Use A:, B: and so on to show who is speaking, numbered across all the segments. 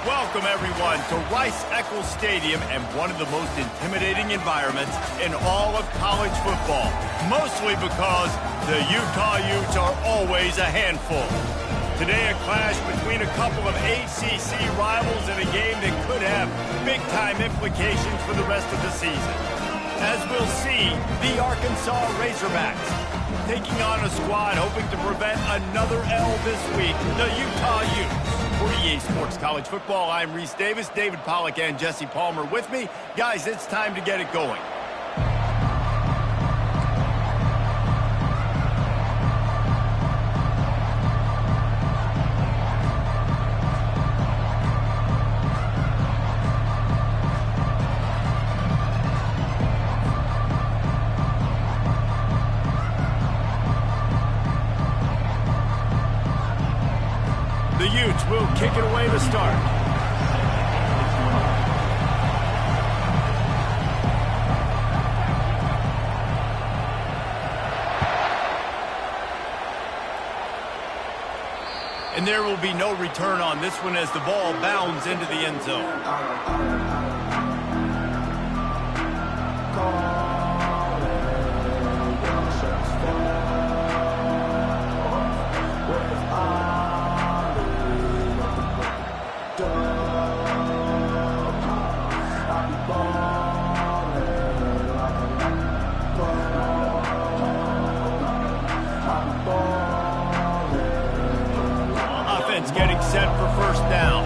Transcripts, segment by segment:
A: Welcome, everyone, to Rice-Eccles Stadium and one of the most intimidating environments in all of college football, mostly because the Utah Utes are always a handful. Today, a clash between a couple of ACC rivals in a game that could have big-time implications for the rest of the season. As we'll see, the Arkansas Razorbacks taking on a squad hoping to prevent another L this week, the Utah Utes. For EA Sports College Football, I'm Reese Davis, David Pollack, and Jesse Palmer with me. Guys, it's time to get it going. The Utes will kick it away to start. And there will be no return on this one as the ball bounds into the end zone. Getting set for first down.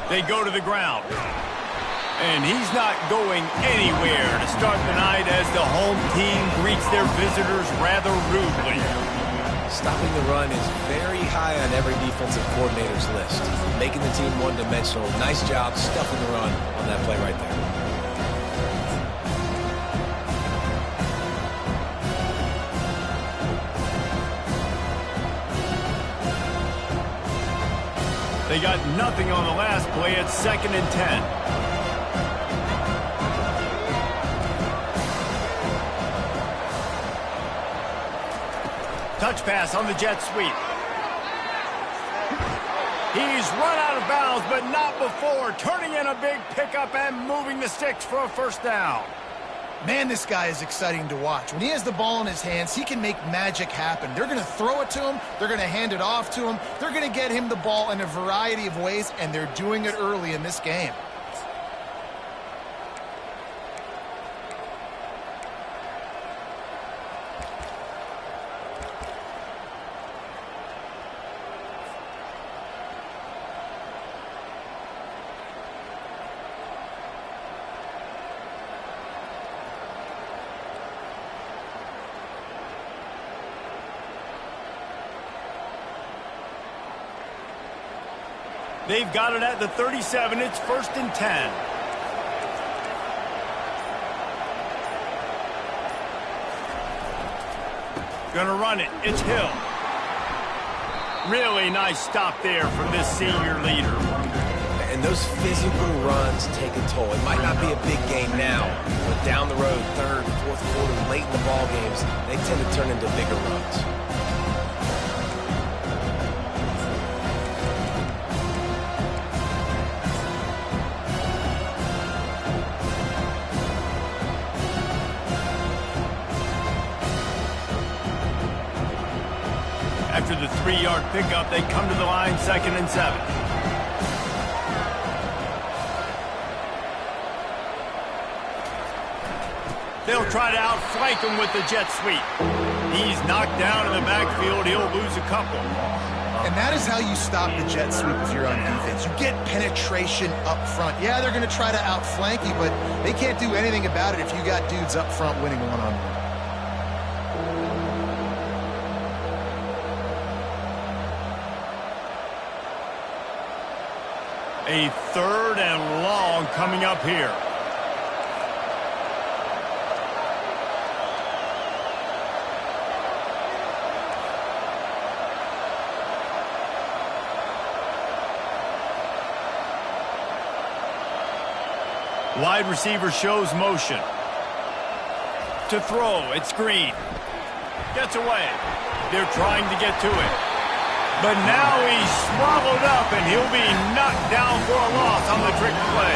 A: They go to the ground. And he's not going anywhere to start the night as the home team greets their visitors rather rudely.
B: Stopping the run is very high on every defensive coordinator's list. Making the team one-dimensional. Nice job stuffing the run on that play right there.
A: They got nothing on the last play at 2nd and 10. Touch pass on the jet sweep. He's run out of bounds, but not before turning in a big pickup and moving the sticks for a first down.
C: Man, this guy is exciting to watch. When he has the ball in his hands, he can make magic happen. They're going to throw it to him. They're going to hand it off to him. They're going to get him the ball in a variety of ways, and they're doing it early in this game.
A: They've got it at the 37. It's 1st and 10. Gonna run it. It's Hill. Really nice stop there from this senior leader.
B: And those physical runs take a toll. It might not be a big game now, but down the road, 3rd, 4th quarter, late in the ball games, they tend to turn into bigger runs.
A: After the 3-yard pickup, they come to the line 2nd and 7. They'll try to outflank him with the jet sweep. He's knocked down in the backfield. He'll lose a couple.
C: And that is how you stop the jet sweep if you're on defense. You get penetration up front. Yeah, they're going to try to outflank you, but they can't do anything about it if you got dudes up front winning one-on-one.
A: A 3rd and long coming up here. Wide receiver shows motion. To throw, it's Green. Gets away. They're trying to get to it. But now he's swallowed up, and he'll be knocked down for a loss on the trick play.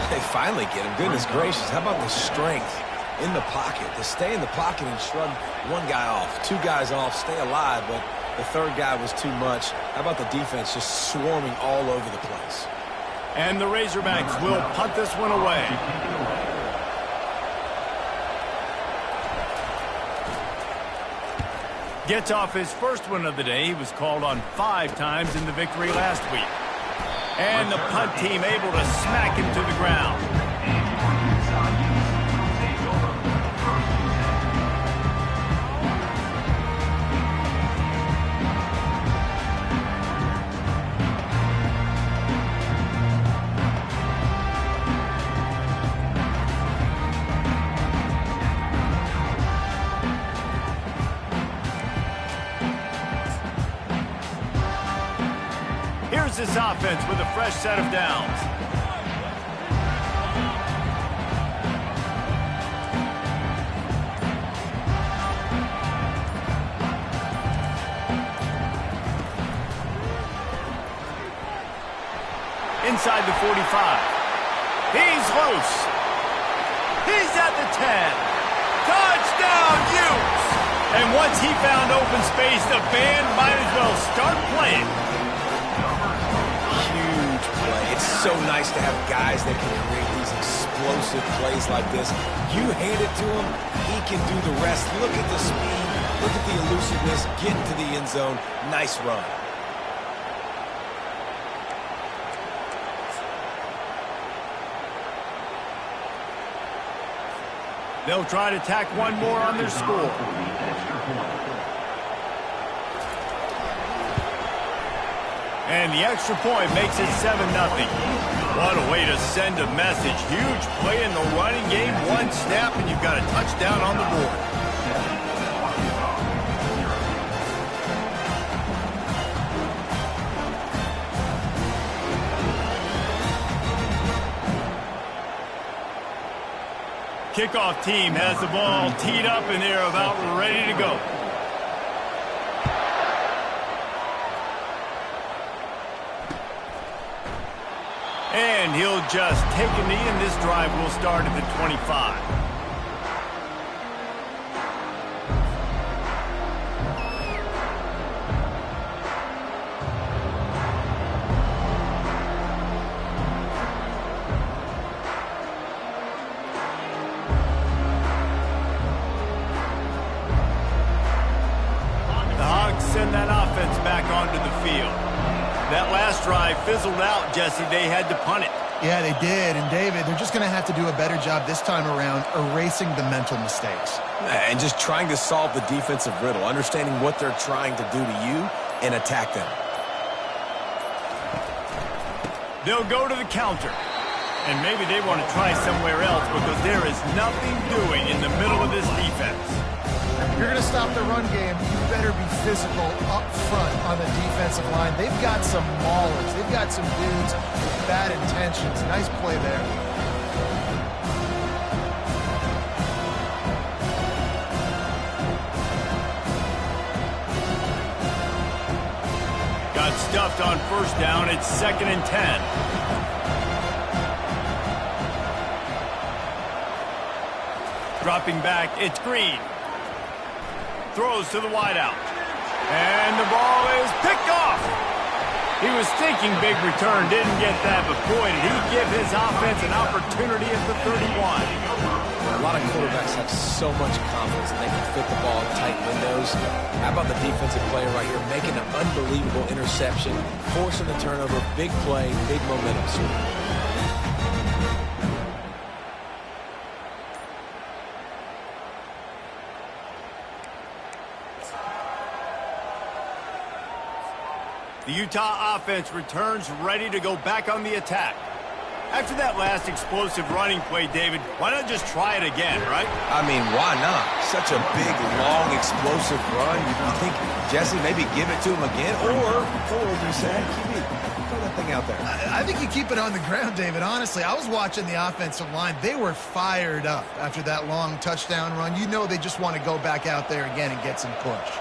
B: They finally get him. Goodness gracious, how about the strength in the pocket? To stay in the pocket and shrug one guy off, two guys off, stay alive, but the third guy was too much. How about the defense just swarming all over the place?
A: And the Razorbacks will punt this one away. Gets off his first one of the day. He was called on 5 times in the victory last week. And the punt team able to smack him to the ground. Here's this offense with a fresh set of downs. Inside the 45. He's loose. He's at the 10. Touchdown, Utes! And once he found open space, the band might as well start playing.
B: It's so nice to have guys that can create these explosive plays like this. You hand it to him, he can do the rest. Look at the speed, look at the elusiveness, get into the end zone. Nice run.
A: They'll try to tack one more on their score. And the extra point makes it 7-0. What a way to send a message. Huge play in the running game. One snap, and you've got a touchdown on the board. Kickoff team has the ball teed up, and they're about ready to go. And he'll just take a knee, and this drive will start at the 25. The Hogs send that offense back onto the field. That last drive fizzled out, Jesse. They had to punt it.
C: Yeah, they did. And, David, they're just going to have to do a better job this time around erasing the mental mistakes.
B: And just trying to solve the defensive riddle, understanding what they're trying to do to you and attack them.
A: They'll go to the counter. And maybe they want to try somewhere else because there is nothing doing in the middle of this defense.
C: If you're going to stop the run game, you better be physical up front on the defensive line. They've got some maulers. They've got some dudes with bad intentions. Nice play there.
A: Got stuffed on first down. It's 2nd and 10. Dropping back, it's Green. Throws to the wideout. And the ball is picked off. He was thinking big return, didn't get that, but boy, did he give his offense an opportunity at the 31.
B: A lot of quarterbacks have so much confidence that they can fit the ball in tight windows. How about the defensive player right here making an unbelievable interception, forcing the turnover, big play, big momentum swing.
A: The Utah offense returns ready to go back on the attack. After that last explosive running play, David, why not just try it again, right?
B: I mean, why not? Such a big, long, explosive run. You think, Jesse, maybe give it to him again? Or you say, Throw that thing out there.
C: I think you keep it on the ground, David. Honestly, I was watching the offensive line. They were fired up after that long touchdown run. You know they just want to go back out there again and get some push.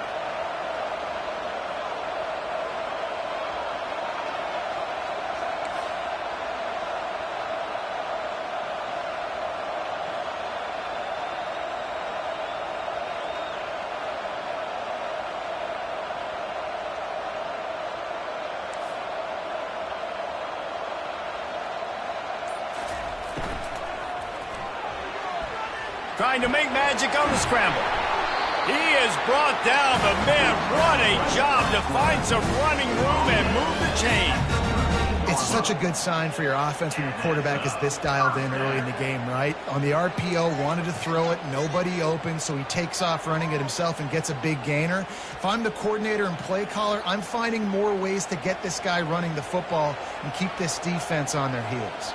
A: Trying to make magic on the scramble. He has brought down the man. What a job to find some running room and move the chain.
C: It's such a good sign for your offense when your quarterback is this dialed in early in the game, right? On the RPO, wanted to throw it, nobody open, so he takes off running it himself and gets a big gainer. If I'm the coordinator and play caller, I'm finding more ways to get this guy running the football and keep this defense on their heels.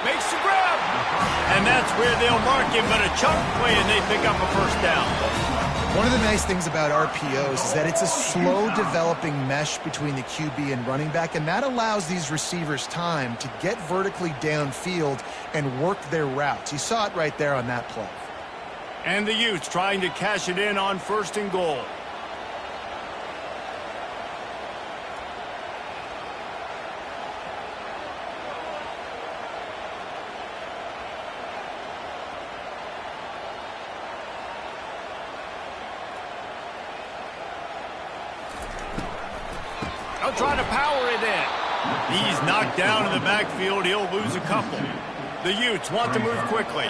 A: Makes the grab. And that's where they'll mark him, but a chunk play and they pick up a first down.
C: One of the nice things about RPOs is that it's a slow developing mesh between the QB and running back, and that allows these receivers time to get vertically downfield and work their routes. You saw it right there on that play.
A: And the Utes trying to cash it in on 1st and goal. They'll try to power it in. He's knocked down in the backfield. He'll lose a couple. The Utes want to move quickly.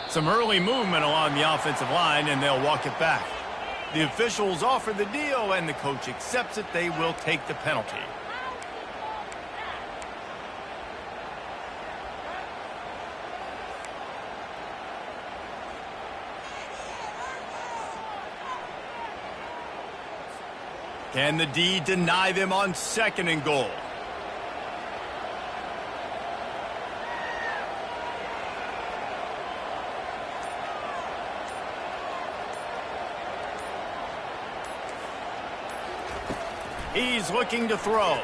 A: Some early movement along the offensive line, and they'll walk it back. The officials offer the deal, and the coach accepts it. They will take the penalty. Can the D deny them on 2nd and goal? He's looking to throw.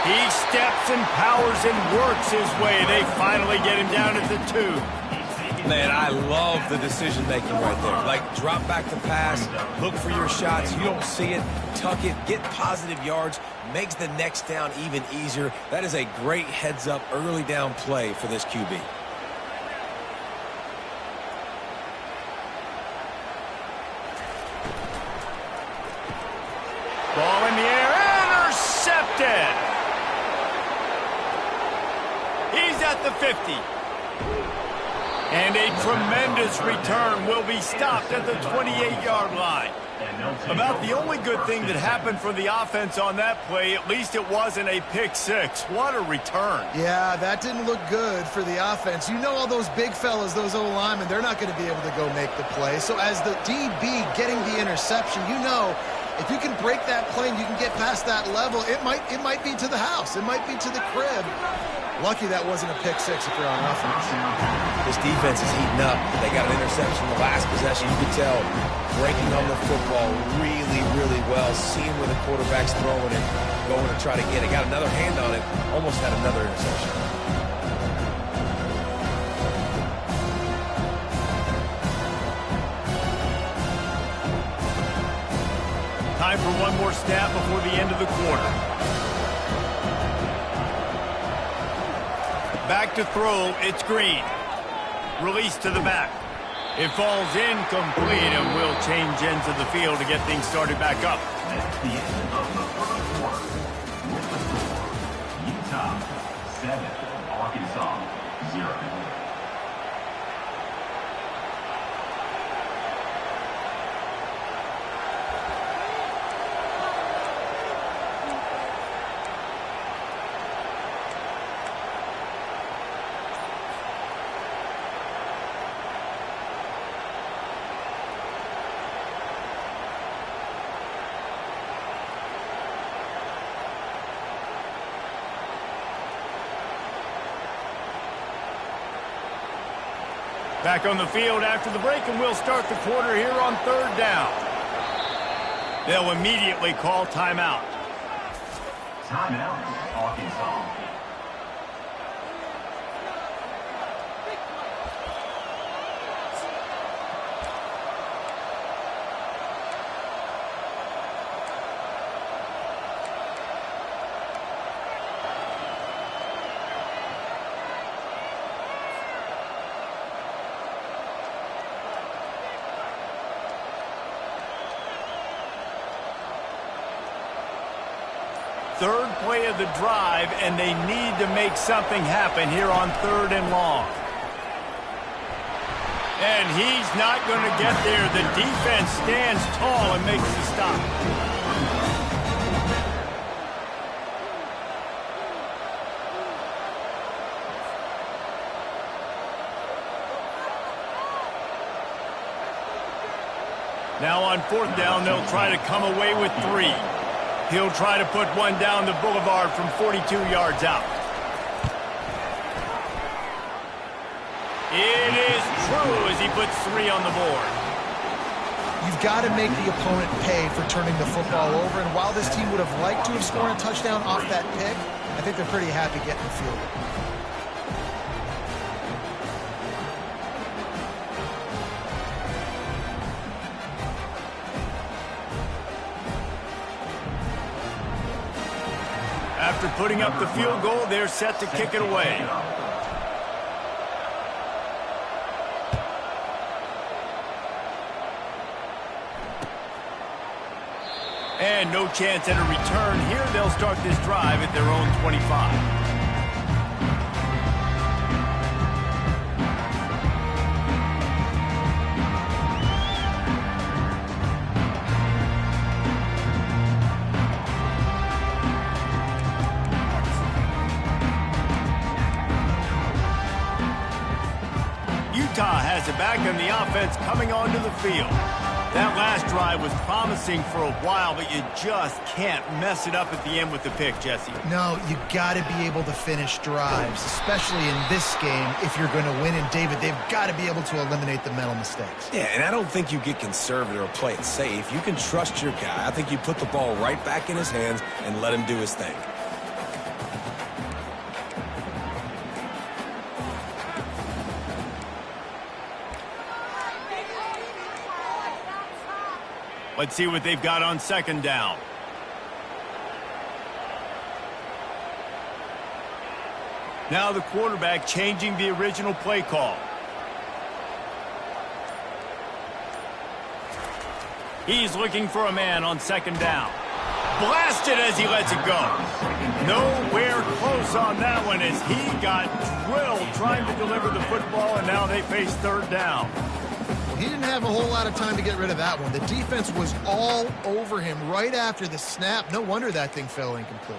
A: He steps and powers and works his way. They finally get him down at the 2.
B: Man, I love the decision-making right there. Like, drop back the pass, look for your shots. You don't see it, tuck it, get positive yards, makes the next down even easier. That is a great heads-up early down play for this QB.
A: Ball in the air, intercepted. He's at the 50. And a tremendous return will be stopped at the 28-yard line. About the only good thing that happened for the offense on that play, at least it wasn't a pick six. What a return.
C: Yeah, that didn't look good for the offense. You know all those big fellas, those O-linemen, they're not going to be able to go make the play. So as the DB getting the interception, you know if you can break that plane, you can get past that level, it might be to the house. It might be to the crib. Lucky that wasn't a pick six if you're on offense.
B: This defense is heating up. They got an interception the last possession. You could tell breaking on the football really, really well, seeing where the quarterback's throwing it, going to try to get it. Got another hand on it, almost had another interception.
A: Time for one more snap before the end of the quarter. Back to throw, it's Green. Release to the back. It falls incomplete and will change ends of the field to get things started back up.
D: That's the end of the first quarter. With the score, Utah 7, Arkansas 0.
A: Back on the field after the break, and we'll start the quarter here on 3rd down. They'll immediately call timeout.
D: Timeout, Arkansas.
A: Third play of the drive, and they need to make something happen here on 3rd and long. And he's not going to get there. The defense stands tall and makes the stop. Now on 4th down, they'll try to come away with 3. He'll try to put one down the boulevard from 42 yards out. It is true as he puts 3 on the board.
C: You've got to make the opponent pay for turning the football over, and while this team would have liked to have scored a touchdown off that pick, I think they're pretty happy getting the field goal.
A: After putting up the field goal, they're set to kick it away. And no chance at a return here. They'll start this drive at their own 25. Has it back in the offense coming onto the field. That last drive was promising for a while, but you just can't mess it up at the end with the pick, Jesse.
C: No, you got to be able to finish drives, especially in this game if you're going to win. And, David, they've got to be able to eliminate the mental mistakes.
B: Yeah, and I don't think you get conservative or play it safe. You can trust your guy. I think you put the ball right back in his hands and let him do his thing.
A: Let's see what they've got on 2nd down. Now the quarterback changing the original play call. He's looking for a man on 2nd down. Blasted as he lets it go. Nowhere close on that one as he got drilled trying to deliver the football, and now they face 3rd down.
C: He didn't have a whole lot of time to get rid of that one. The defense was all over him right after the snap. No wonder that thing fell incomplete.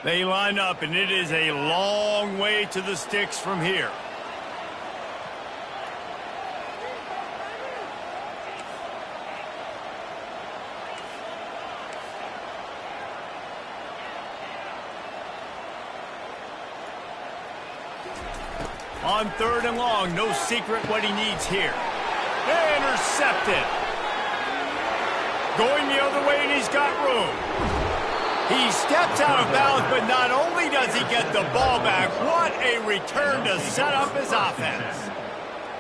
A: They line up, and it is a long way to the sticks from here. On 3rd and long, no secret what he needs here. Intercepted. Going the other way, and he's got room. He steps out of bounds, but not only does he get the ball back, what a return to set up his offense.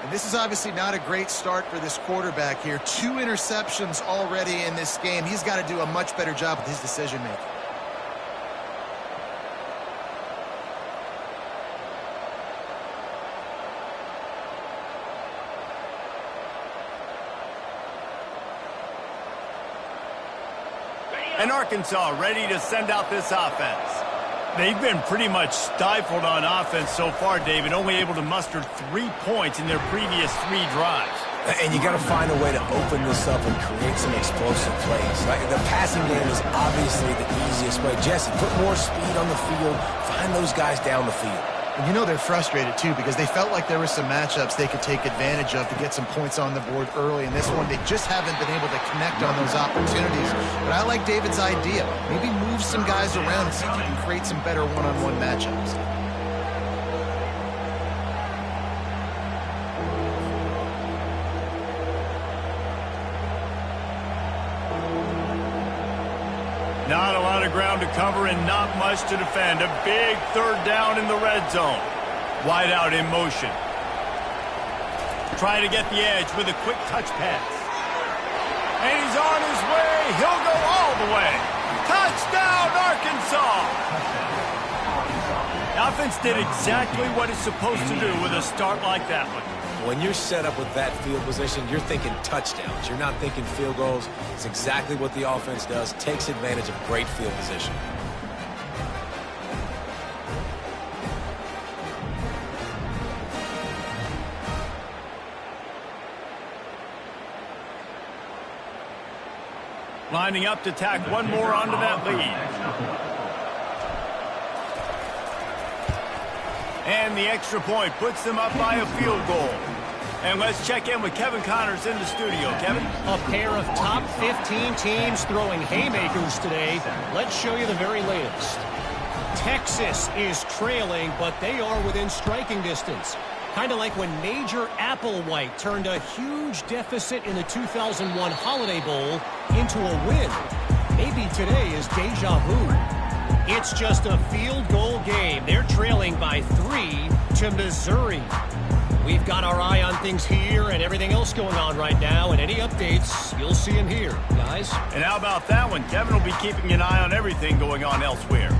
C: And this is obviously not a great start for this quarterback here. 2 interceptions already in this game. He's got to do a much better job with his decision-making.
A: And Arkansas ready to send out this offense. They've been pretty much stifled on offense so far, David, only able to muster 3 points in their previous 3 drives.
B: And you got to find a way to open this up and create some explosive plays. The passing game is obviously the easiest way. Jesse, put more speed on the field. Find those guys down the field.
C: And you know they're frustrated, too, because they felt like there were some matchups they could take advantage of to get some points on the board early. And this one, they just haven't been able to connect on those opportunities. But I like David's idea. Maybe move some guys around and see if you can create some better one-on-one matchups.
A: Not a lot of ground to cover and not much to defend. A big third down in the red zone. Wide out in motion. Trying to get the edge with a quick touch pass. And he's on his way. He'll go all the way. Touchdown, Arkansas! The offense did exactly what it's supposed to do with a start like that one.
B: When you're set up with that field position, you're thinking touchdowns. You're not thinking field goals. It's exactly what the offense does. Takes advantage of great field position.
A: Lining up to tack one more onto that lead. And the extra point puts them up by a field goal. And let's check in with Kevin Connors in the studio. Kevin?
E: A pair of top 15 teams throwing haymakers today. Let's show you the very latest. Texas is trailing, but they are within striking distance. Kind of like when Major Applewhite turned a huge deficit in the 2001 Holiday Bowl into a win. Maybe today is deja vu. It's just a field goal game. They're trailing by 3 to Missouri. We've got our eye on things here and everything else going on right now, and any updates, you'll see them here, guys.
A: And how about that one? Kevin will be keeping an eye on everything going on elsewhere.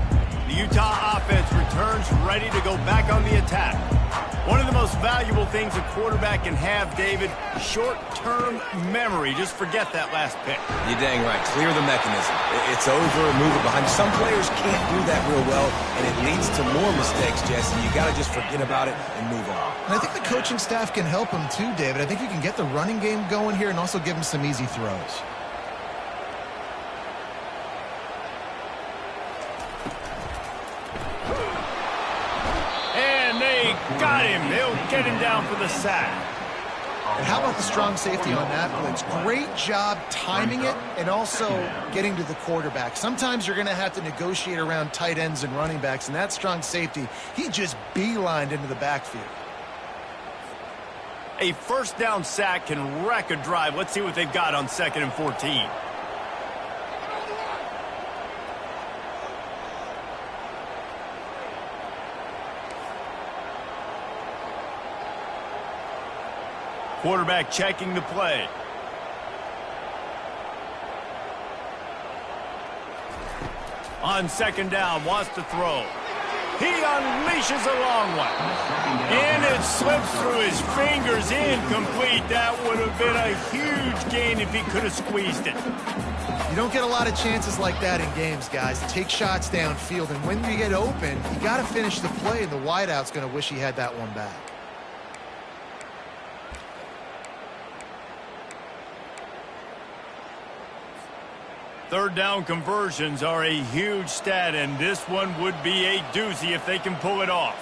A: The Utah offense returns ready to go back on the attack. One of the most valuable things a quarterback can have, David, short-term memory. Just forget that last pick.
B: You're dang right. Clear the mechanism. It's over, move it behind. Some players can't do that real well, and it leads to more mistakes, Jesse. You got to just forget about it and move on.
C: And I think the coaching staff can help him too, David. I think you can get the running game going here and also give him some easy throws.
A: Got him. He'll get him down for the sack.
C: And how about the strong safety on that blitz? Great job timing it and also getting to the quarterback. Sometimes you're going to have to negotiate around tight ends and running backs, and that strong safety, he just beelined into the backfield.
A: A first down sack can wreck a drive. Let's see what they've got on 2nd and 14. Quarterback checking the play. On 2nd down, wants to throw. He unleashes a long one. And it slips through his fingers, incomplete. That would have been a huge gain if he could have squeezed it.
C: You don't get a lot of chances like that in games, guys. Take shots downfield, and when you get open, you got to finish the play, and the wideout's going to wish he had that one back.
A: Third down conversions are a huge stat, and this one would be a doozy if they can pull it off.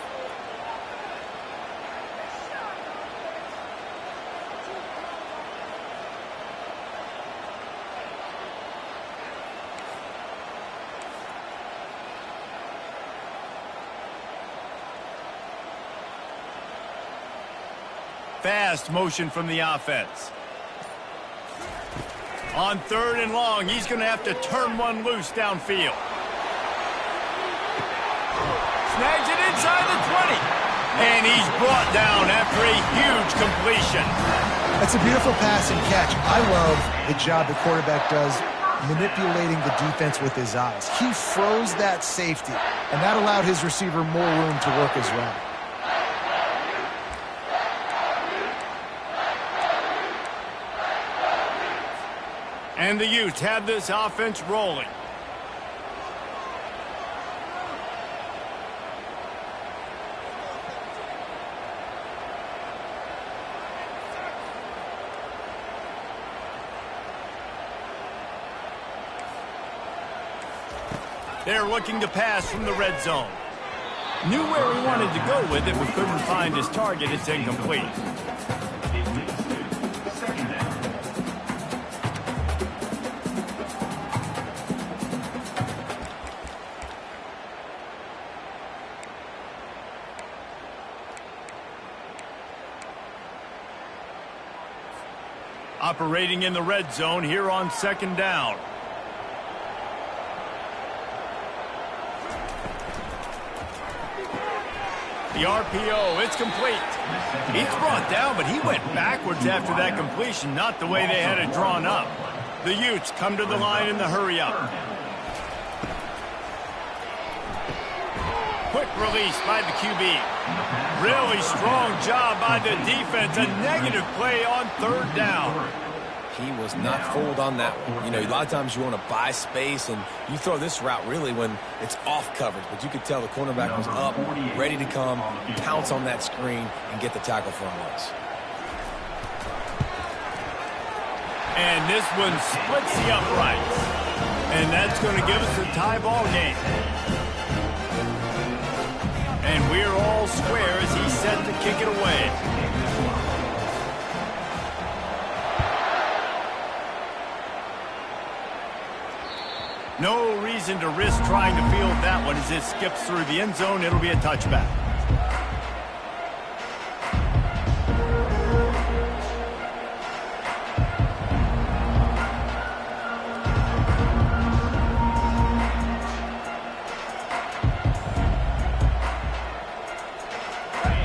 A: Fast motion from the offense. On 3rd and long, he's going to have to turn one loose downfield. Snags it inside the 20. And he's brought down after a huge completion.
C: That's a beautiful pass and catch. I love the job the quarterback does manipulating the defense with his eyes. He froze that safety, and that allowed his receiver more room to work as well.
A: And the Utes have this offense rolling. They're looking to pass from the red zone. Knew where he wanted to go with it, but couldn't find his target. It's incomplete.
D: It leads to second down.
A: Operating in the red zone here on second down. The RPO, it's complete. He's brought down, but he went backwards after that completion, not the way they had it drawn up. The Utes come to the line in the hurry-up. Quick release by the QB. Really strong job by the defense. A negative play on third down.
B: He was not fooled on that one. You know, a lot of times you want to buy space, and you throw this route really when it's off coverage. But you could tell the cornerback was up, ready to come, pounce on that screen, and get the tackle for a loss.
A: And this one splits the uprights. And that's going to give us a tie ball game. And we're all square as he's set to kick it away. No reason to risk trying to field that one as it skips through the end zone. It'll be a touchback.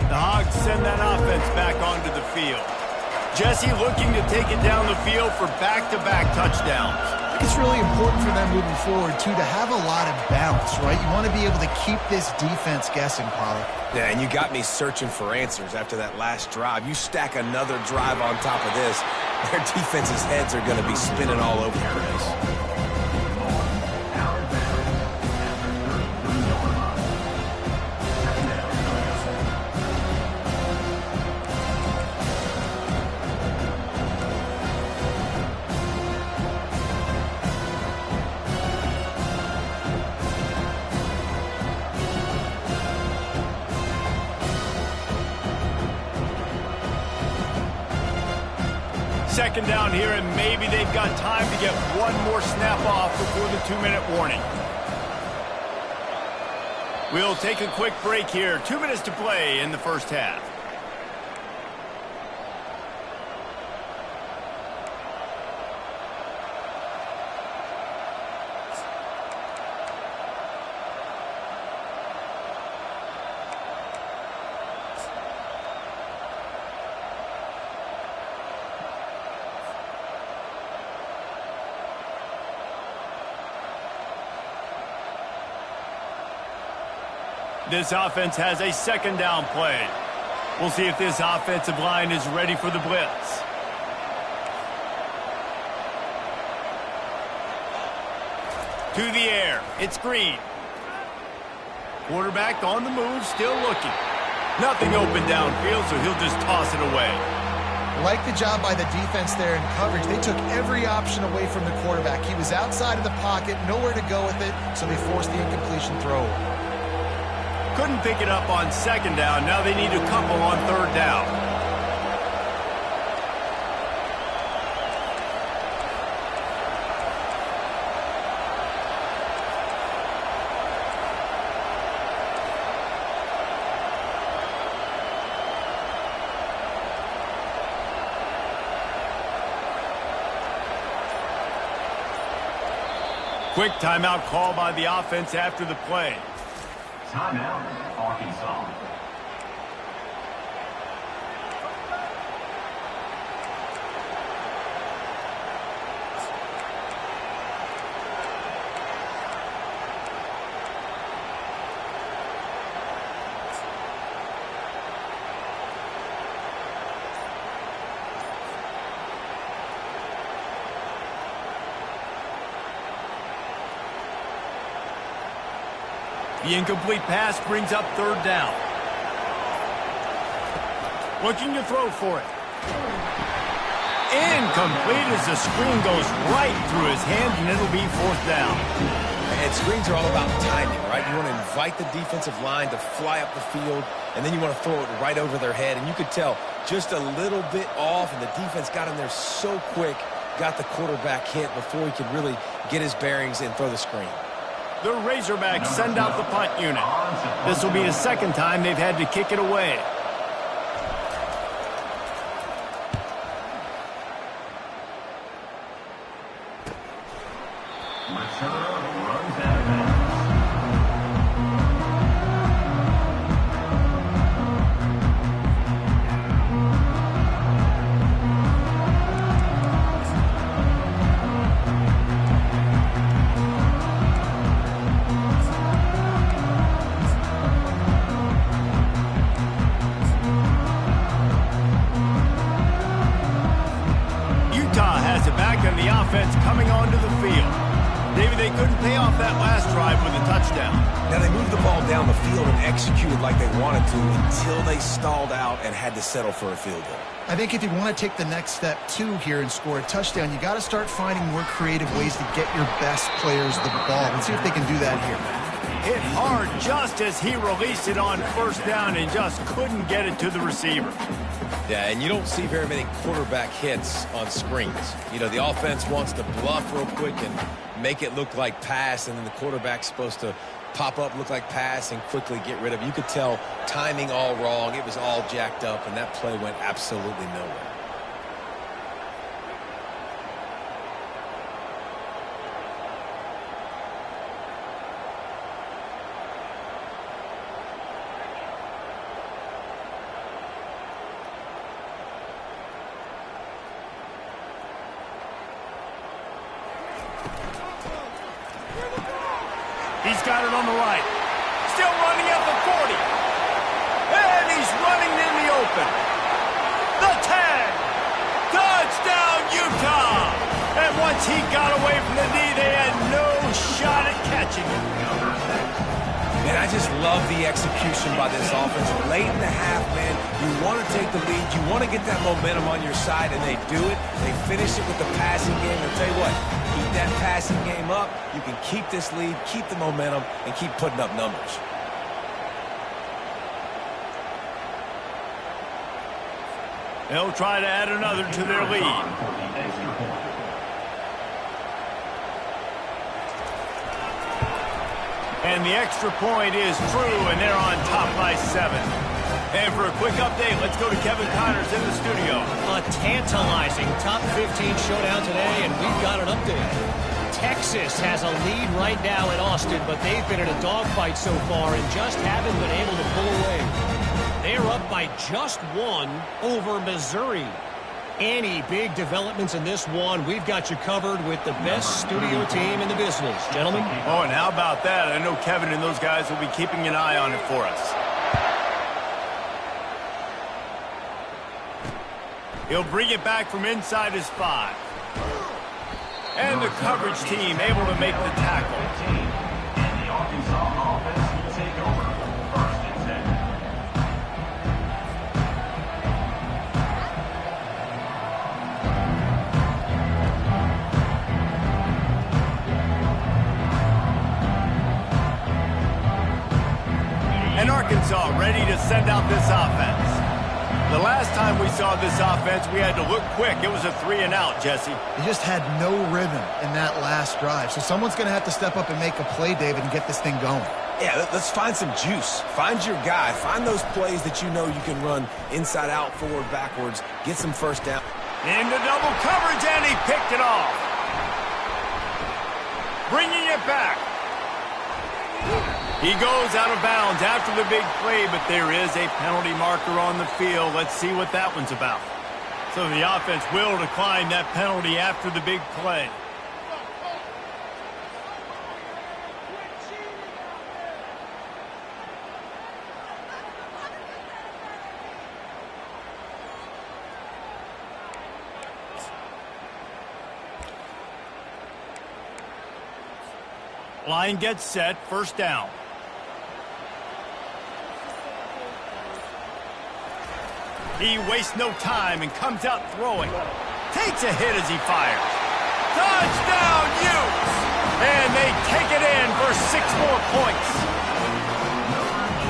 A: The Hogs send that offense back onto the field. Jesse looking to take it down the field for back-to-back touchdowns.
C: I think it's really important for them moving forward, too, to have a lot of bounce, right? You want to be able to keep this defense guessing, Pollard.
B: Yeah, and you got me searching for answers after that last drive. You stack another drive on top of this, their defense's heads are going to be spinning all over the place.
A: Second down here, and maybe they've got time to get one more snap off before the 2-minute warning. We'll take a quick break here. 2 minutes to play in the first half. This offense has a second down play. We'll see if this offensive line is ready for the blitz. To the air. It's Green. Quarterback on the move, still looking. Nothing open downfield, so he'll just toss it away.
C: Like the job by the defense there in coverage. They took every option away from the quarterback. He was outside of the pocket, nowhere to go with it, so they forced the incompletion throw.
A: Couldn't pick it up on second down. Now they need a couple on third down. Quick timeout call by the offense after the play.
D: Timeout, Arkansas.
A: The incomplete pass brings up third down. Looking to throw for it. Incomplete as the screen goes right through his hands, and it'll be fourth down.
B: And screens are all about timing, right? You want to invite the defensive line to fly up the field, and then you want to throw it right over their head. And you could tell just a little bit off, and the defense got in there so quick, got the quarterback hit before he could really get his bearings and throw the screen.
A: The Razorbacks send out the punt unit. This will be the second time they've had to kick it away.
D: Return runs out of bounds.
A: Utah has it back and the offense coming onto the field. David, they couldn't pay off that last drive with a touchdown.
B: Now, they moved the ball down the field and executed like they wanted to until they stalled out and had to settle for a field goal.
C: I think if you want to take the next step, too, here and score a touchdown, you got to start finding more creative ways to get your best players the ball. Let's see if they can do that here.
A: Hit hard just as he released it on first down and just couldn't get it to the receiver.
B: Yeah, and you don't see very many quarterback hits on screens. You know, the offense wants to bluff real quick and make it look like pass, and then the quarterback's supposed to pop up, look like pass, and quickly get rid of it. You could tell timing all wrong. It was all jacked up, and that play went absolutely nowhere.
A: He's got it on the right. Still running at the 40. And he's running in the open. The 10. Touchdown, Utah. And once he got away from the knee, they had no shot at catching him.
B: Man, I just love the execution by this offense. Late in the half, man, you want to take the lead. You want to get that momentum on your side, and they do it. They finish it with the passing game. And I'll tell you what, keep that passing game up. You can keep this lead, keep the momentum, and keep putting up numbers.
A: They'll try to add another to their lead. And the extra point is true, and they're on top by 7. And for a quick update, let's go to Kevin Connors in the studio.
E: A tantalizing top 15 showdown today, and we've got an update. Texas has a lead right now in Austin, but they've been in a dogfight so far and just haven't been able to pull away. They're up by just 1 over Missouri. Any big developments in this one, we've got you covered with the best studio team in the business. Gentlemen?
A: Oh, and how about that? I know Kevin and those guys will be keeping an eye on it for us. He'll bring it back from inside his 5. And the coverage team able to make the tackle.
D: And the Arkansas offense will take over. 1st and 10.
A: And Arkansas ready to send out this offense. The last time we saw this offense, we had to look quick. It was a 3-and-out, Jesse.
C: They just had no rhythm in that last drive. So someone's going to have to step up and make a play, David, and get this thing going.
B: Yeah, let's find some juice. Find your guy. Find those plays that you know you can run inside out, forward, backwards. Get some first down.
A: Into double coverage, and he picked it off. Bringing it back. He goes out of bounds after the big play, but there is a penalty marker on the field. Let's see what that one's about. So the offense will decline that penalty after the big play. Line gets set, 1st down. He wastes no time and comes out throwing. Takes a hit as he fires. Touchdown, Utes! And they take it in for 6 more points.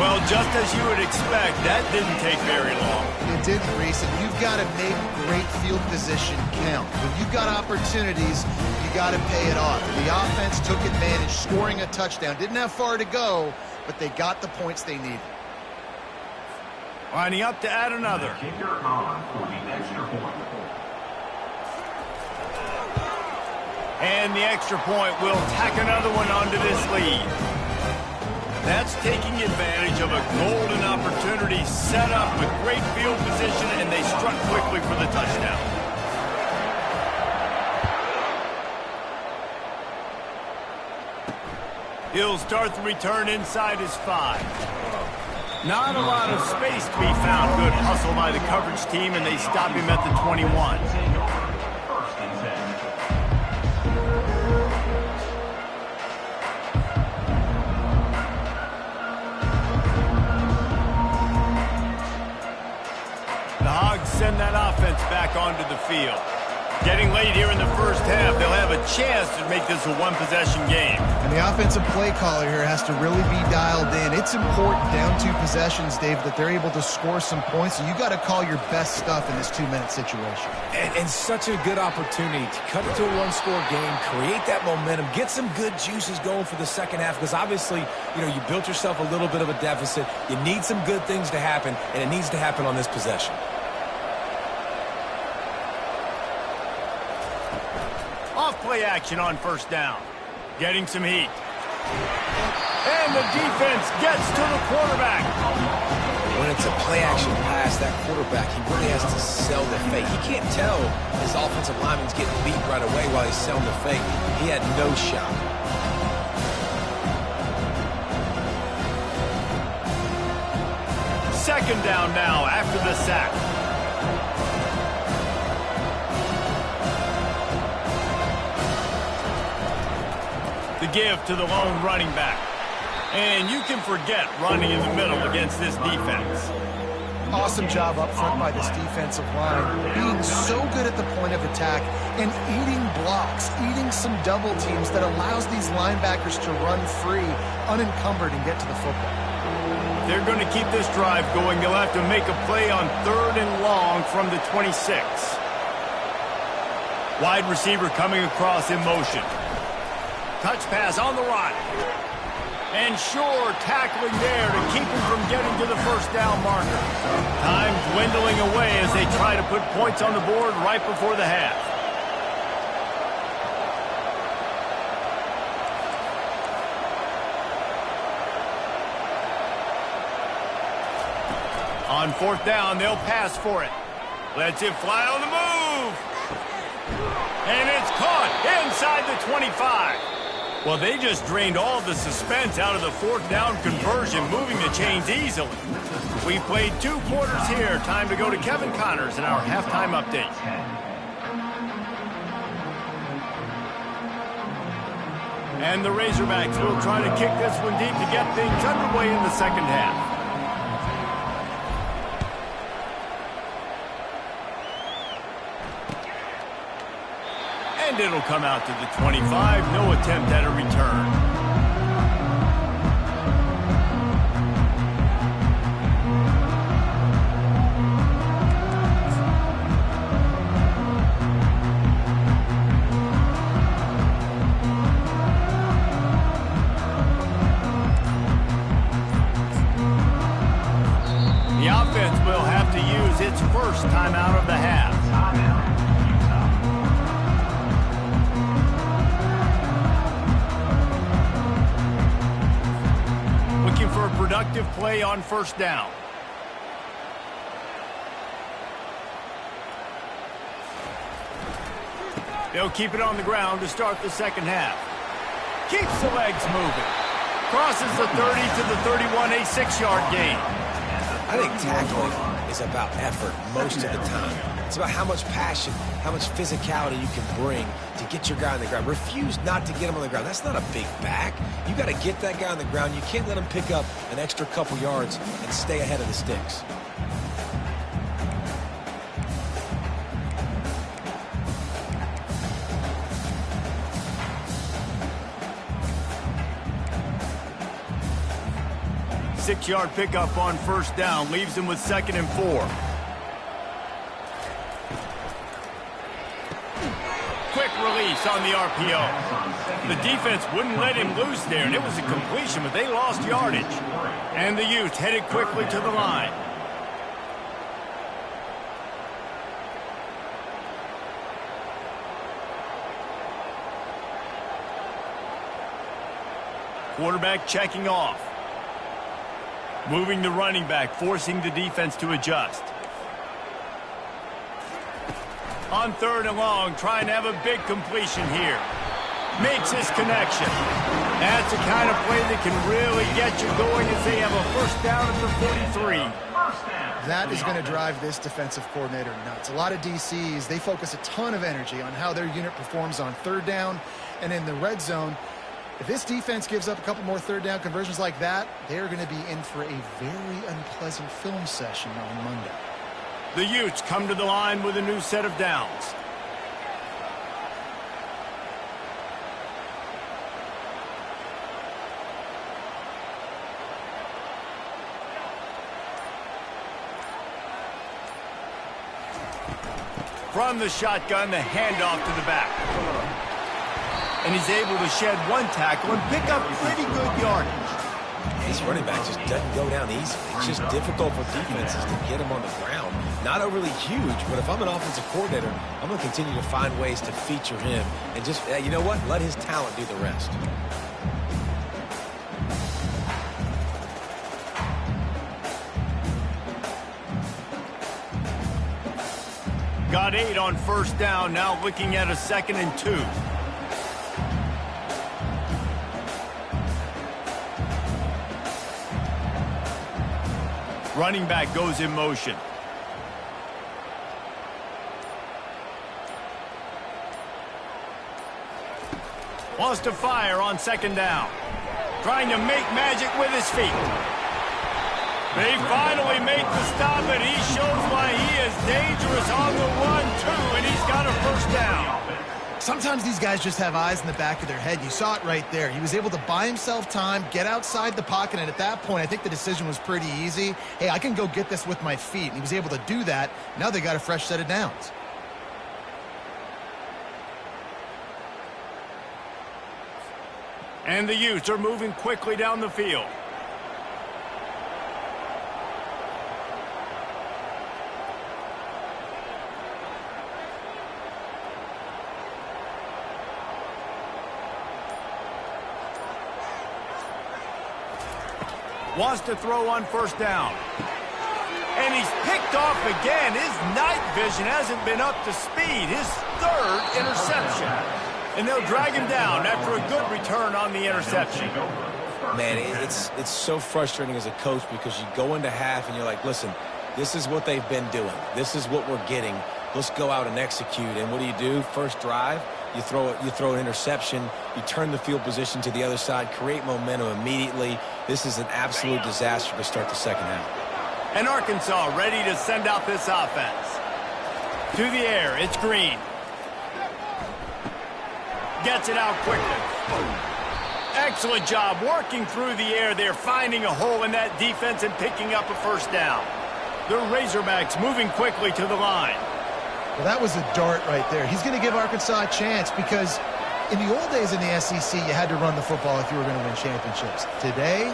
A: Well, just as you would expect, that didn't take very long.
C: It didn't, Reese, and you've got to make great field position count. When you've got opportunities, you got to pay it off. The offense took advantage, scoring a touchdown. Didn't have far to go, but they got the points they needed.
A: Lining up to add another.
D: Kicker on for the extra point.
A: And the extra point will tack another one onto this lead. That's taking advantage of a golden opportunity set up with great field position, and they struck quickly for the touchdown. He'll start the return inside his 5. Not a lot of space to be found. Good hustle by the coverage team, and they stop him at the 21.
D: First and
A: 10. The Hogs send that offense back onto the field. Getting late here in the first half, they'll have a chance to make this a one-possession game.
C: And the offensive play caller here has to really be dialed in. It's important down 2 possessions, Dave, that they're able to score some points. So you got to call your best stuff in this 2-minute situation.
B: And such a good opportunity to cut it to a one-score game, create that momentum, get some good juices going for the second half, because obviously, you built yourself a little bit of a deficit. You need some good things to happen, and it needs to happen on this possession.
A: Off-play action on first down. Getting some heat. And the defense gets to the quarterback.
B: When it's a play-action pass, that quarterback, he really has to sell the fake. He can't tell his offensive lineman's getting beat right away while he's selling the fake. He had no shot.
A: Second down now after the sack. The give to the lone running back. And you can forget running in the middle against this defense.
C: Awesome job up front by this defensive line, being so good at the point of attack and eating blocks, eating some double teams that allows these linebackers to run free, unencumbered, and get to the football.
A: They're going to keep this drive going. They'll have to make a play on 3rd and long from the 26. Wide receiver coming across in motion. Touch pass on the right. And sure tackling there to keep him from getting to the first down marker. Time dwindling away as they try to put points on the board right before the half. On 4th down, they'll pass for it. Lets it fly on the move. And it's caught inside the 25. Well, they just drained all the suspense out of the 4th down conversion, moving the chains easily. We played 2 quarters here. Time to go to Kevin Connors in our halftime update. And the Razorbacks will try to kick this one deep to get things underway in the second half. And it'll come out to the 25. No attempt at a return. The offense will have to use its first timeout of the half. For a productive play on first down. They'll keep it on the ground to start the second half. Keeps the legs moving. Crosses the 30 to the 31, a 6-yard gain.
B: I think tackling is about effort most of the time. It's about how much passion, how much physicality you can bring to get your guy on the ground. Refuse not to get him on the ground. That's not a big back. You got to get that guy on the ground. You can't let him pick up an extra couple yards and stay ahead of the sticks.
A: 6-yard pickup on first down leaves him with 2nd and 4. Quick release on the RPO. The defense wouldn't let him loose there, and it was a completion, but they lost yardage. And the Utes headed quickly to the line. Quarterback checking off. Moving the running back, forcing the defense to adjust. On 3rd and long, trying to have a big completion here. Makes his connection. That's the kind of play that can really get you going as they have a first down at the 43.
C: That is going to drive this defensive coordinator nuts. A lot of DCs, they focus a ton of energy on how their unit performs on 3rd down and in the red zone. If this defense gives up a couple more 3rd down conversions like that, they're going to be in for a very unpleasant film session on Monday.
A: The Utes come to the line with a new set of downs. From the shotgun, the handoff to the back. And he's able to shed 1 tackle and pick up pretty good yardage.
B: This running back just doesn't go down easily. It's just difficult for defenses to get him on the ground. Not overly huge, but if I'm an offensive coordinator, I'm going to continue to find ways to feature him and just, you know what, let his talent do the rest.
A: Got 8 on first down, now looking at a 2nd and 2. Running back goes in motion. Wants to fire on 2nd down. Trying to make magic with his feet. They finally make the stop, and he shows why he is dangerous on the run, too, and he's got a first down.
C: Sometimes these guys just have eyes in the back of their head. You saw it right there. He was able to buy himself time, get outside the pocket, and at that point, I think the decision was pretty easy. Hey, I can go get this with my feet. And he was able to do that. Now they got a fresh set of downs.
A: And the Utes are moving quickly down the field. Wants to throw on first down. And he's picked off again. His night vision hasn't been up to speed. His 3rd interception. And they'll drag him down after a good return on the interception.
B: Man, it's so frustrating as a coach because you go into half and you're like, listen, this is what they've been doing. This is what we're getting. Let's go out and execute. And what do? First drive, you throw an interception, you turn the field position to the other side, create momentum immediately. This is an absolute disaster to start the 2nd half.
A: And Arkansas ready to send out this offense. To the air, it's Green. Gets it out quickly. Excellent job working through the air there, finding a hole in that defense and picking up a first down. The Razorbacks moving quickly to the line.
C: Well, that was a dart right there. He's going to give Arkansas a chance because in the old days in the SEC, you had to run the football if you were going to win championships. Today,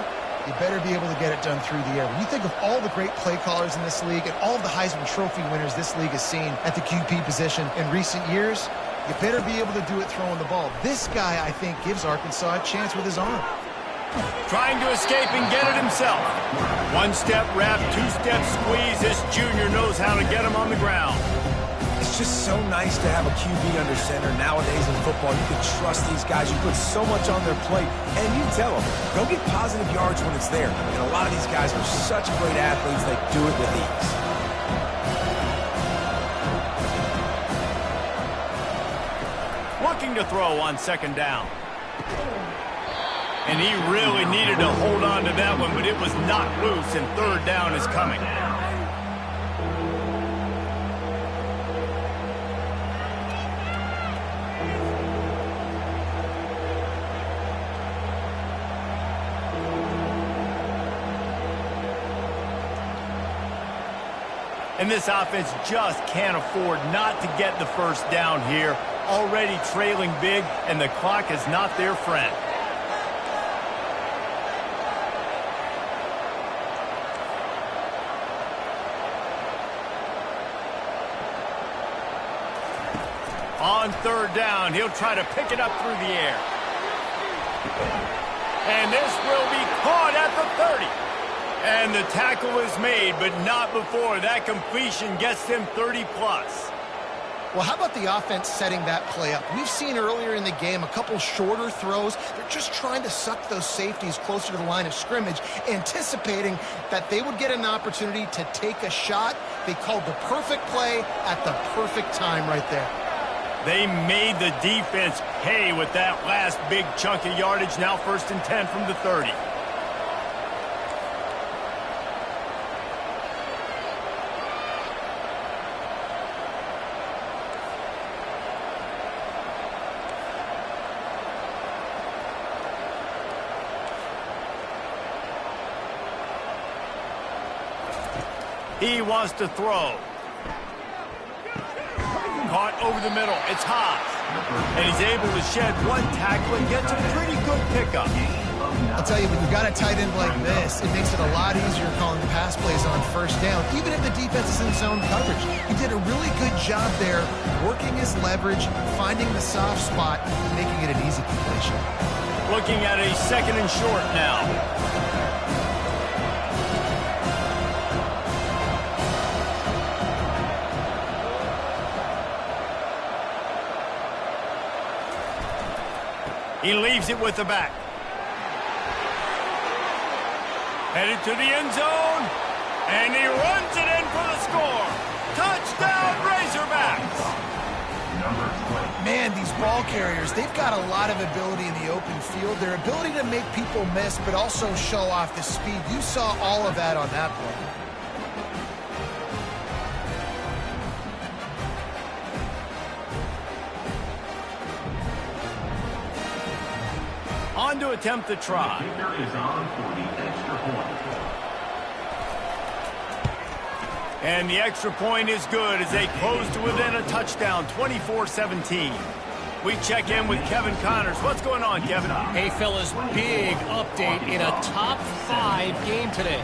C: you better be able to get it done through the air. When you think of all the great play callers in this league and all of the Heisman Trophy winners this league has seen at the QB position in recent years, you better be able to do it throwing the ball. This guy, I think, gives Arkansas a chance with his arm.
A: Trying to escape and get it himself. 1-step wrap, 2-step squeeze. This junior knows how to get him on the ground.
B: It's just so nice to have a QB under center. Nowadays in football, you can trust these guys. You put so much on their plate, and you tell them, go get positive yards when it's there. And a lot of these guys are such great athletes, they do it with ease.
A: Looking to throw on 2nd down. And he really needed to hold on to that one, but it was knocked loose, and 3rd down is coming. And this offense just can't afford not to get the first down here. Already trailing big, and the clock is not their friend. On third down, he'll try to pick it up through the air. And this will be caught at the 30. And the tackle is made, but not before that completion gets them 30-plus.
C: Well, how about the offense setting that play up? We've seen earlier in the game a couple shorter throws. They're just trying to suck those safeties closer to the line of scrimmage, anticipating that they would get an opportunity to take a shot. They called the perfect play at the perfect time right there.
A: They made the defense pay with that last big chunk of yardage. Now 1st and 10 from the 30. He wants to throw. Caught over the middle. It's Haas. And he's able to shed one tackle and gets a pretty good pickup.
C: I'll tell you, when you've got a tight end like this, it makes it a lot easier calling pass plays on first down, even if the defense is in zone coverage. He did a really good job there, working his leverage, finding the soft spot, making it an easy completion.
A: Looking at a 2nd and short now. He leaves it with the back. Headed to the end zone. And he runs it in for the score. Touchdown, Razorbacks.
C: Man, these ball carriers, they've got a lot of ability in the open field. Their ability to make people miss, but also show off the speed. You saw all of that on that play.
A: On to attempt the try.
D: The kicker is on for the extra point.
A: And the extra point is good as they close to within a touchdown, 24-17. We check in with Kevin Connors. What's going on, Kevin?
E: Hey, fellas, big update in a top 5 game today.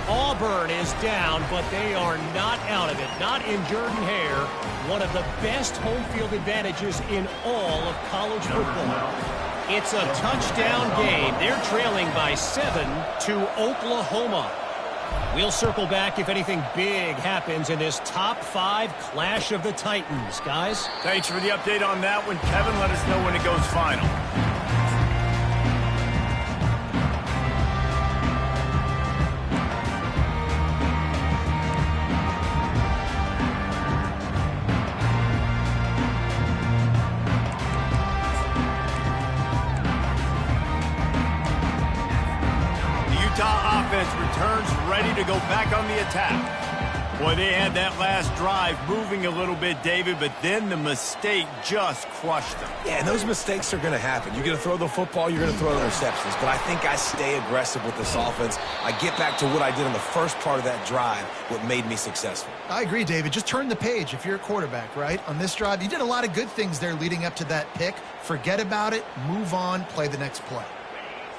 E: Auburn is down, but they are not out of it. Not in Jordan-Hare, one of the best home field advantages in all of college football. It's a touchdown game. They're trailing by 7 to Oklahoma. We'll circle back if anything big happens in this top 5 clash of the Titans, guys.
A: Thanks for the update on that one, Kevin. Let us know when it goes final. Offense returns ready to go back on the attack. Boy, they had that last drive moving a little bit, David, but then the mistake just crushed them.
B: Yeah, and those mistakes are going to happen. You're going to throw the football, you're going to throw interceptions. But I think I stay aggressive with this offense. I get back to what I did in the first part of that drive, what made me successful.
C: I agree, David. Just turn the page if you're a quarterback, right? On this drive, you did a lot of good things there leading up to that pick. Forget about it, move on, play the next play.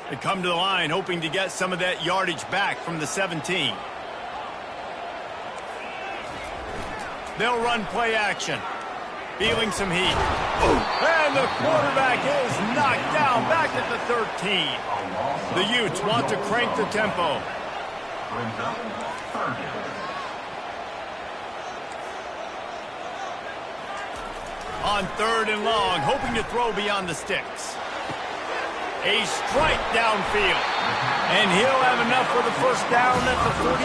A: They come to the line hoping to get some of that yardage back from the 17. They'll run play action. Feeling some heat. And the quarterback is knocked down back at the 13. The Utes want to crank the tempo.
D: Brings up 3rd down.
A: On 3rd and long, hoping to throw beyond the sticks. A strike downfield. And he'll have enough for the first down at the 42.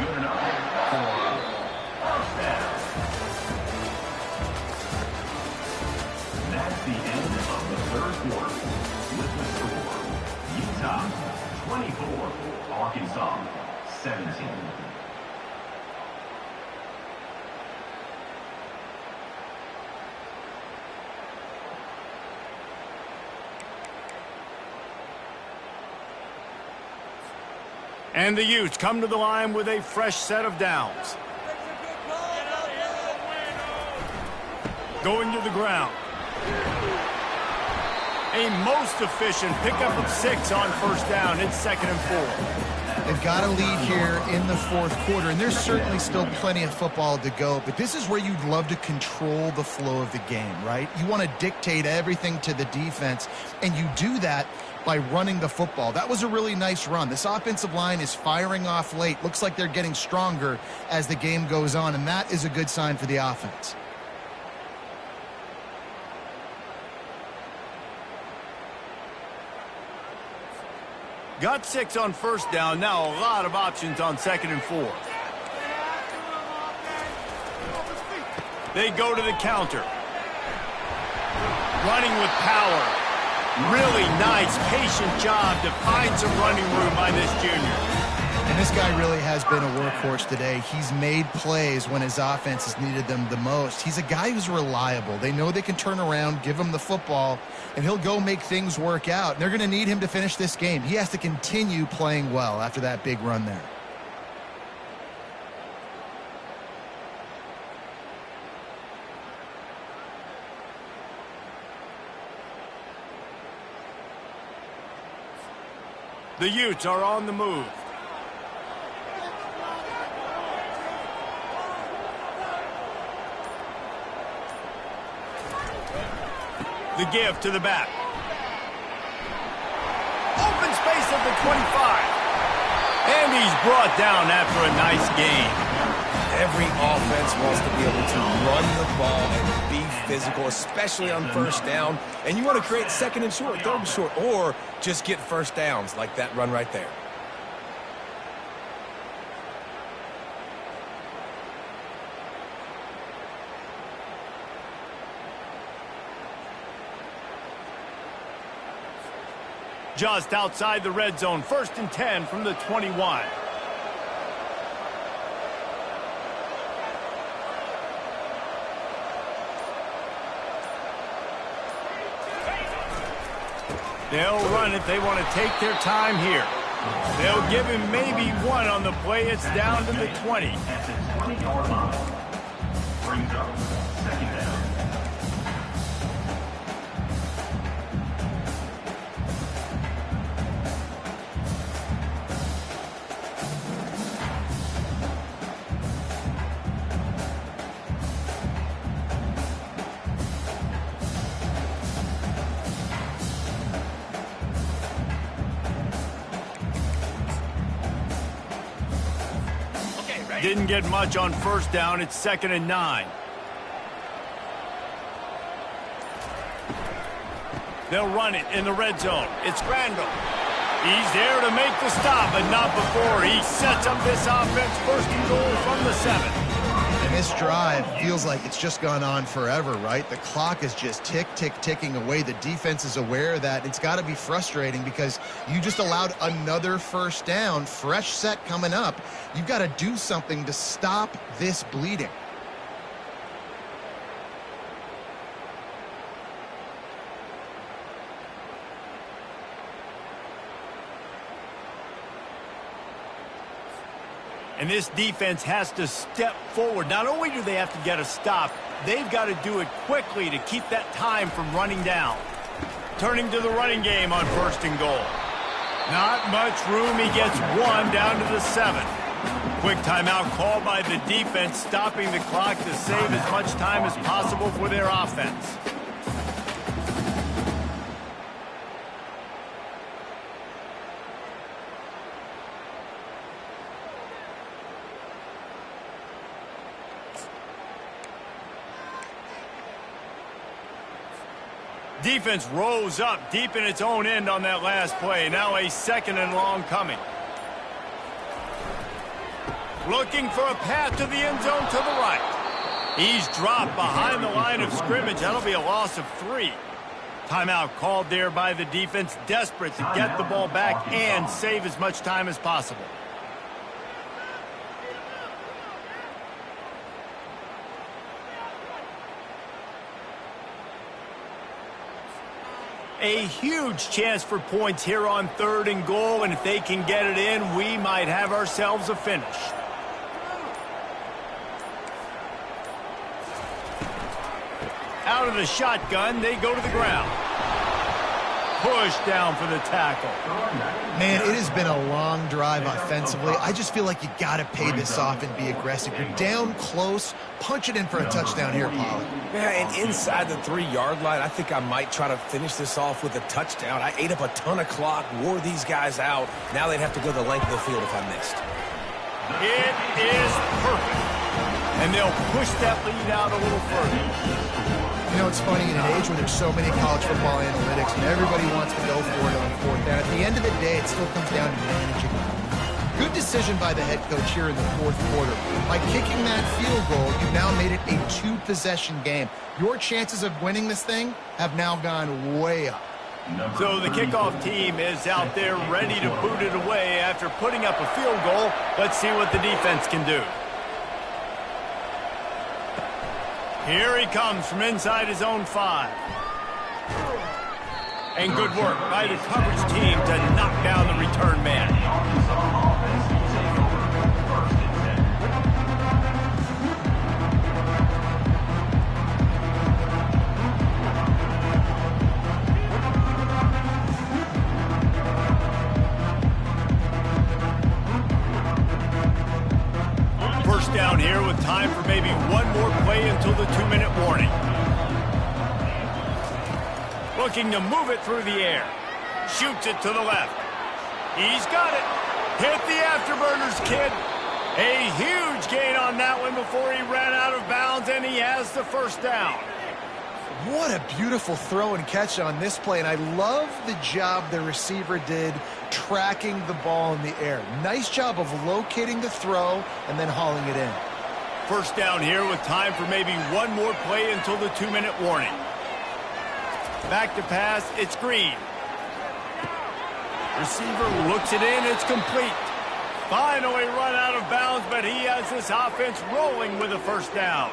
D: Good enough for first down. That's the end of the 3rd quarter. With the score, Utah 24, Arkansas 17.
A: And the Utes come to the line with a fresh set of downs. Going to the ground. A most efficient pickup of 6 on first down. It's 2nd and 4.
C: They've got a lead here in the fourth quarter, and there's certainly still plenty of football to go, but this is where you'd love to control the flow of the game, right? You want to dictate everything to the defense, and you do that by running the football. That was a really nice run. This offensive line is firing off late. Looks like they're getting stronger as the game goes on, and that is a good sign for the offense.
A: Got 6 on first down. Now a lot of options on 2nd and 4. They go to the counter. Running with power. Really nice, patient job to find some running room by this junior.
C: And this guy really has been a workhorse today. He's made plays when his offense has needed them the most. He's a guy who's reliable. They know they can turn around, give him the football, and he'll go make things work out. And they're going to need him to finish this game. He has to continue playing well after that big run there.
A: The Utes are on the move. The give to the back. Open space at the 25. And he's brought down after a nice gain.
B: Every offense wants to be able to run the ball and be physical, especially on first down. And you want to create 2nd and short, 3rd and short, or just get first downs like that run right there.
A: Just outside the red zone, 1st and 10 from the 21. They'll run it. They want to take their time here. They'll give him maybe 1 on the play. It's down to the 20.
D: At the 20-yard line. Brings up 2nd down.
A: Didn't get much on first down. It's 2nd and 9. They'll run it in the red zone. It's Randall. He's there to make the stop, but not before. He sets up this offense 1st and goal from the 7.
C: And this drive feels like it's just gone on forever, right? The clock is just ticking away. The defense is aware of that. It's got to be frustrating because you just allowed another first down, fresh set coming up. You've got to do something to stop this bleeding.
A: And this defense has to step forward. Not only do they have to get a stop, they've got to do it quickly to keep that time from running down. Turning to the running game on 1st and goal. Not much room. He gets 1 down to the 7. Quick timeout called by the defense, stopping the clock to save as much time as possible for their offense. Defense rose up deep in its own end on that last play. Now a 2nd and long coming. Looking for a path to the end zone to the right. He's dropped behind the line of scrimmage. That'll be a loss of 3. Timeout called there by the defense, desperate to get the ball back and save as much time as possible. A huge chance for points here on 3rd and goal, and if they can get it in, we might have ourselves a finish. Out of the shotgun, they go to the ground. Push down for the tackle.
C: Man, it has been a long drive offensively. I just feel like you got to pay this off and be aggressive. You're down close. Punch it in for a touchdown here, Pollard.
B: Yeah, and inside the 3-yard line, I think I might try to finish this off with a touchdown. I ate up a ton of clock, wore these guys out. Now they'd have to go the length of the field if I missed.
A: It is perfect. And they'll push that lead out a little further.
C: You know, it's funny, in an age where there's so many college football analytics and everybody wants to go for it on 4th down, at the end of the day, it still comes down to managing. Good decision by the head coach here in the 4th quarter. By kicking that field goal, you've now made it a 2-possession game. Your chances of winning this thing have now gone way up.
A: So the kickoff team is out there ready to boot it away after putting up a field goal. Let's see what the defense can do. Here he comes from inside his own 5. And good work by the coverage team to knock down the return man. First down here with time for maybe one more play until the 2-minute warning. Looking to move it through the air. Shoots it to the left. He's got it. Hit the afterburners, kid. A huge gain on that one before he ran out of bounds, and he has the first down.
C: What a beautiful throw and catch on this play, and I love the job the receiver did tracking the ball in the air. Nice job of locating the throw and then hauling it in.
A: First down here with time for maybe one more play until the 2-minute warning. Back to pass, it's Green. Receiver looks it in, it's complete. Finally run out of bounds, but he has this offense rolling with a first down.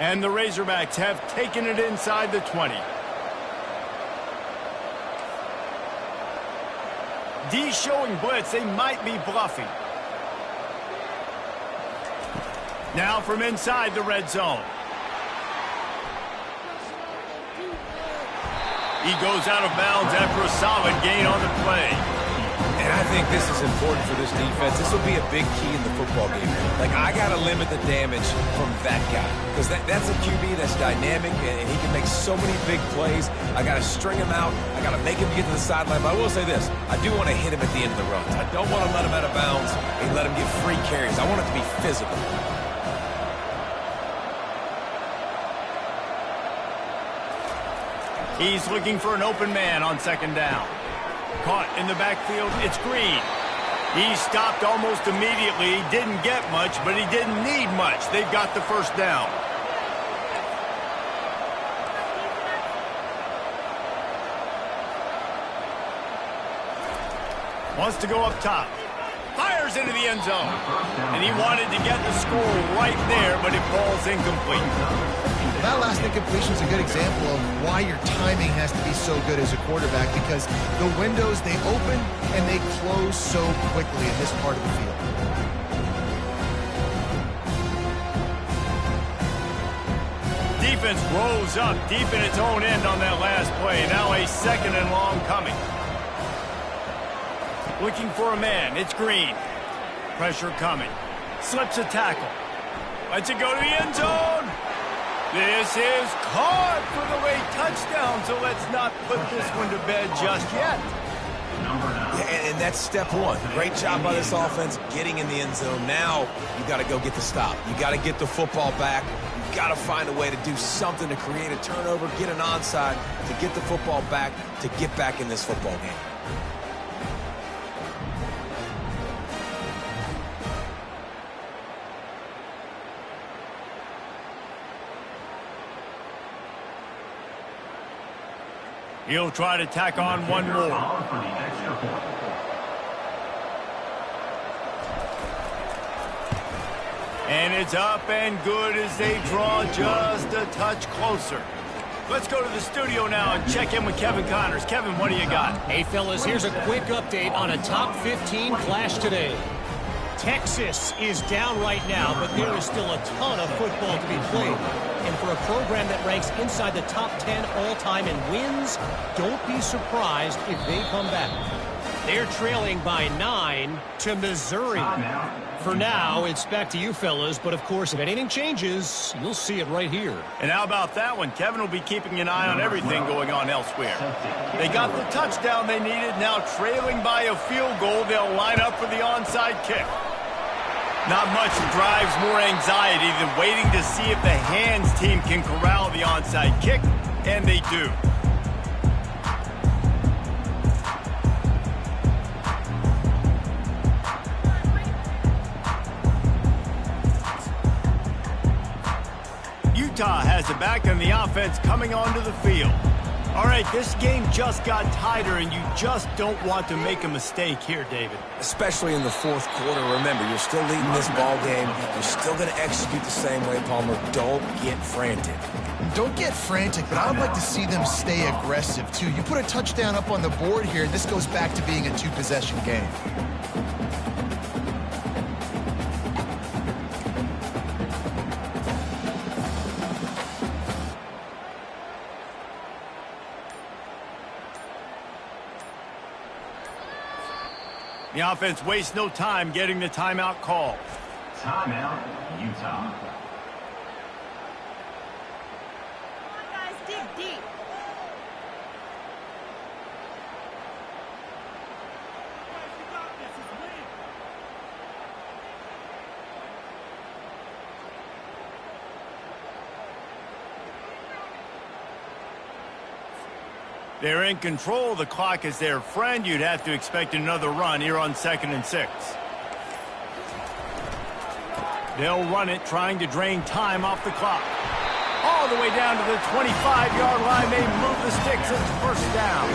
A: And the Razorbacks have taken it inside the 20. D showing blitz. They might be bluffing. Now from inside the red zone. He goes out of bounds after a solid gain on the play.
B: And I think this is important for this defense. This will be a big key in the football game. Like, I got to limit the damage from that guy. Because that's a QB that's dynamic, and he can make so many big plays. I got to string him out. I got to make him get to the sideline. But I will say this. I do want to hit him at the end of the runs. I don't want to let him out of bounds and let him get free carries. I want it to be physical.
A: He's looking for an open man on second down. Caught in the backfield, it's Green. He stopped almost immediately. He didn't get much, but he didn't need much. They've got the first down. Wants to go up top. Fires into the end zone. And he wanted to get the score right there, but it falls incomplete.
C: That last incompletion is a good example of why your timing has to be so good as a quarterback, because the windows, they open and they close so quickly in this part of the field.
A: Defense rolls up deep in its own end on that last play. Now a second and long coming. Looking for a man. It's Green. Pressure coming. Slips a tackle. Lets it go to the end zone. This is caught for the late touchdown, so let's not put this one to bed just yet.
B: Yeah, and that's step one. Great job by this offense getting in the end zone. Now you got to go get the stop. You got to get the football back. You got to find a way to do something to create a turnover, get an onside, to get the football back, to get back in this football game.
A: He'll try to tack on one more.
D: For the extra point.
A: And it's up and good as they draw just a touch closer. Let's go to the studio now and check in with Kevin Connors. Kevin, what do you got?
E: Hey, fellas, here's a quick update on a top 15 clash today. Texas is down right now, but there is still a ton of football to be played. And for a program that ranks inside the top 10 all-time in wins, don't be surprised if they come back. They're trailing by 9 to Missouri. For now, it's back to you fellas, but of course, if anything changes, you'll see it right here.
A: And how about that one? Kevin will be keeping an eye on everything going on elsewhere. They got the touchdown they needed. Now trailing by a field goal, they'll line up for the onside kick. Not much drives more anxiety than waiting to see if the hands team can corral the onside kick, and they do. Utah has it back, and the offense coming onto the field. All right, this game just got tighter, and you just don't want to make a mistake here, David.
B: Especially in the fourth quarter. Remember, you're still leading this ball game. You're still going to execute the same way, Palmer. Don't get frantic.
C: Don't get frantic, but I would like to see them stay aggressive, too. You put a touchdown up on the board here, and this goes back to being a two-possession game.
A: The offense wastes no time getting the timeout call.
D: Timeout, Utah.
F: Come on, guys, dig deep.
A: They're in control. The clock is their friend. You'd have to expect another run here on 2nd and 6. They'll run it, trying to drain time off the clock. All the way down to the 25-yard line. They move the sticks. It's first down.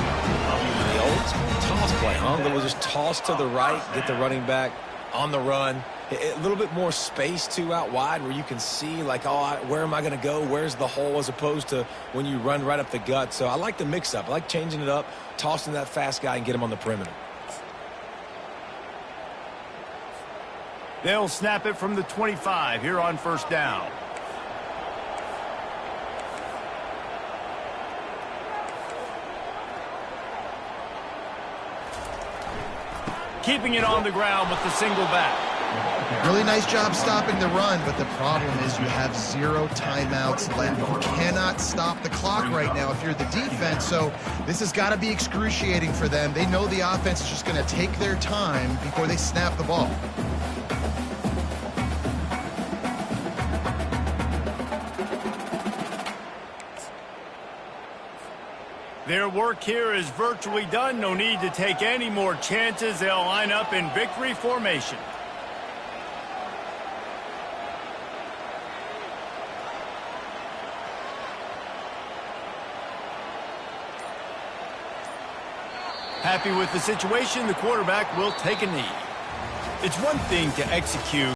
B: The old school toss play, huh? They'll just toss to the right, get the running back on the run. A little bit more space, too, out wide where you can see, like, oh, where am I going to go? Where's the hole, as opposed to when you run right up the gut. So I like the mix-up. I like changing it up, tossing that fast guy and get him on the perimeter.
A: They'll snap it from the 25 here on first down. Keeping it on the ground with the single back.
C: Really nice job stopping the run, but the problem is you have 0 timeouts left. You cannot stop the clock right now if you're the defense, so this has got to be excruciating for them. They know the offense is just going to take their time before they snap the ball.
A: Their work here is virtually done. No need to take any more chances. They'll line up in victory formation. Happy with the situation, the quarterback will take a knee. It's one thing to execute